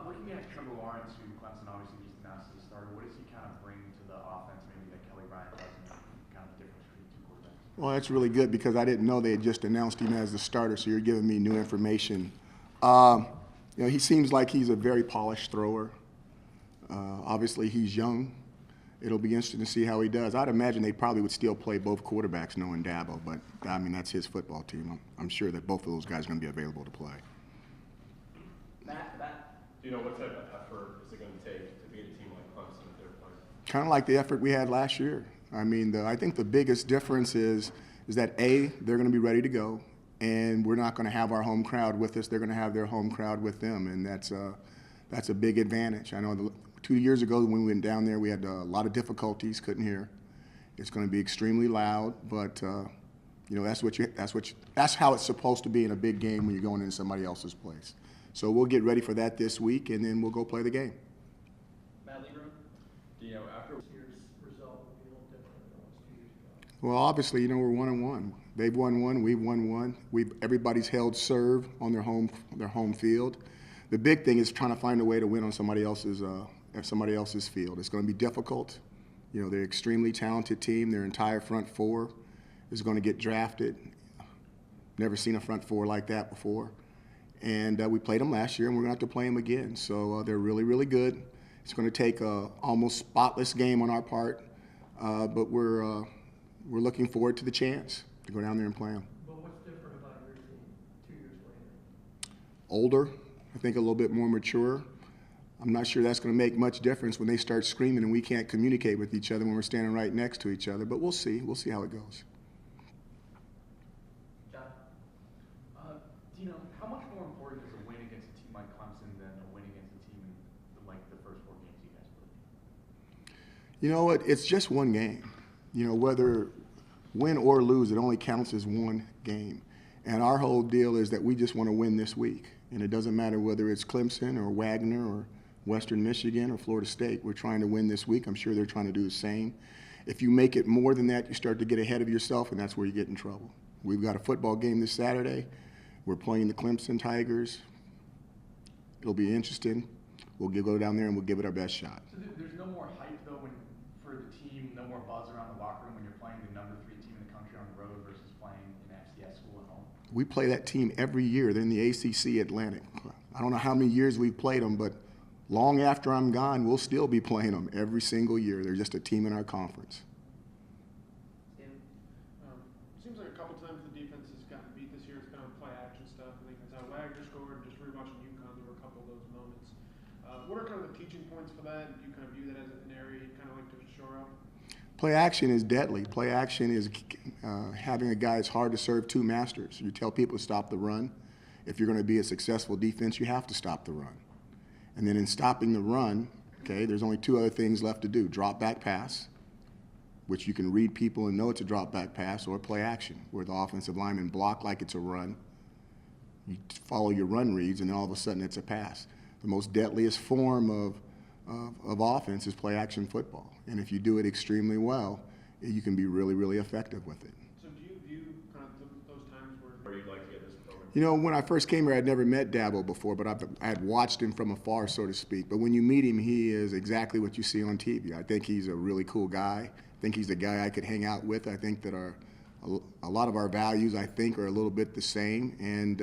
Looking at Trevor Lawrence, who Clemson obviously just announced as a starter, what does he kind of bring to the offense, maybe that Kelly Bryant doesn't, kind of the difference between the two quarterbacks? Well, that's really good because I didn't know they had just announced him as the starter, so you're giving me new information. Uh, he seems like he's a very polished thrower. Obviously, he's young. It'll be interesting to see how he does. I'd imagine they probably would still play both quarterbacks knowing Dabo, but, I mean, that's his football team. I'm sure that both of those guys are going to be available to play. Matt, do you know what type of effort is it going to take to beat a team like Clemson if they're playing? Kind of like the effort we had last year. I mean, I think the biggest difference is that, A, they're going to be ready to go, and we're not going to have our home crowd with us. They're going to have their home crowd with them, and that's a big advantage. I know 2 years ago when we went down there, we had a lot of difficulties, couldn't hear. It's going to be extremely loud, but that's how it's supposed to be in a big game when you're going into somebody else's place. So we'll get ready for that this week, and then we'll go play the game. Matt Lieber, after This year's result will be a little different than it was 2 years ago. Well, obviously, we're 1-1. They've won one. We've won one. Everybody's held serve on their home field. The big thing is trying to find a way to win on somebody else's field. It's going to be difficult. They're an extremely talented team. Their entire front four is going to get drafted. Never seen a front four like that before. And we played them last year, and we're going to have to play them again. So they're really, really good. It's going to take a almost spotless game on our part, but we're looking forward to the chance to go down there and play them. But what's different about your team 2 years later? Older, I think a little bit more mature. I'm not sure that's going to make much difference when they start screaming and we can't communicate with each other when we're standing right next to each other. But we'll see. We'll see how it goes. John. Dino, how much more important is a win against a team like Clemson than a win against a team in like the first 4 games you guys played? You know what? It's just one game. Whether win or lose, it only counts as one game. And our whole deal is that we just want to win this week. And it doesn't matter whether it's Clemson or Wagner or Western Michigan or Florida State. We're trying to win this week. I'm sure they're trying to do the same. If you make it more than that, you start to get ahead of yourself, and that's where you get in trouble. We've got a football game this Saturday. We're playing the Clemson Tigers. It'll be interesting. We'll go down there and we'll give it our best shot. So there's no more hype, though, for the team, no more buzz around the locker room when you're playing the number 3 team in the country on the road versus playing an FCS school at home? We play that team every year. They're in the ACC Atlantic. I don't know how many years we've played them, but long after I'm gone, we'll still be playing them every single year. They're just a team in our conference. Seems like a couple times the defense has gotten beat this year. It's been on play action stuff. I think that's how Wagner scored. Just rewatching UConn, there were a couple of those moments. What are kind of the teaching points for that? Do you kind of view that as an area you kind of like to shore up? Play action is deadly. Play action is having a guy. It's hard to serve 2 masters. You tell people to stop the run. If you're going to be a successful defense, you have to stop the run. And then in stopping the run, there's only 2 other things left to do: drop back pass, which you can read people and know it's a drop back pass, or play action, where the offensive linemen block like it's a run. You follow your run reads, and then all of a sudden it's a pass. The most deadliest form of offense is play action football. And if you do it extremely well, you can be really, really effective with it. So do you view kind of those times where you'd like to get this program? When I first came here, I'd never met Dabo before, but I had watched him from afar, so to speak. But when you meet him, he is exactly what you see on TV. I think he's a really cool guy. I think he's a guy I could hang out with. I think that a lot of our values, I think, are a little bit the same. And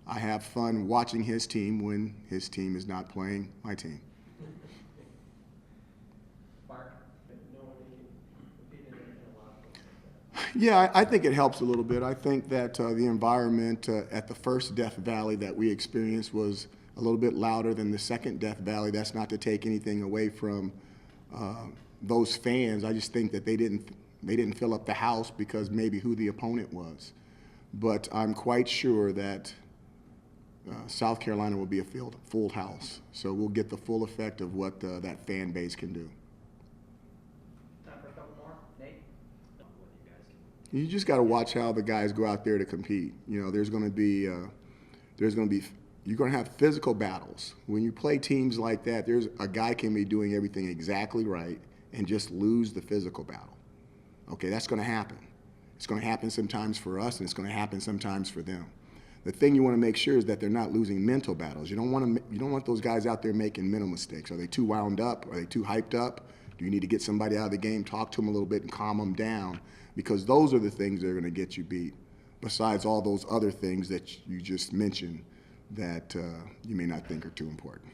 I have fun watching his team when his team is not playing my team. Yeah, I think it helps a little bit. I think that the environment at the first Death Valley that we experienced was a little bit louder than the second Death Valley. That's not to take anything away from those fans. I just think that they didn't fill up the house because maybe who the opponent was. But I'm quite sure that South Carolina will be a full house. So we'll get the full effect of what that fan base can do. You just got to watch how the guys go out there to compete. There's going to be you're going to have physical battles. When you play teams like that, there's a guy can be doing everything exactly right and just lose the physical battle. Okay, that's going to happen. It's going to happen sometimes for us, and it's going to happen sometimes for them. the thing you want to make sure is that they're not losing mental battles. You don't want those guys out there making mental mistakes. Are they too wound up? Are they too hyped up? Do you need to get somebody out of the game, talk to them a little bit, and calm them down? Because those are the things that are going to get you beat, besides all those other things that you just mentioned that you may not think are too important.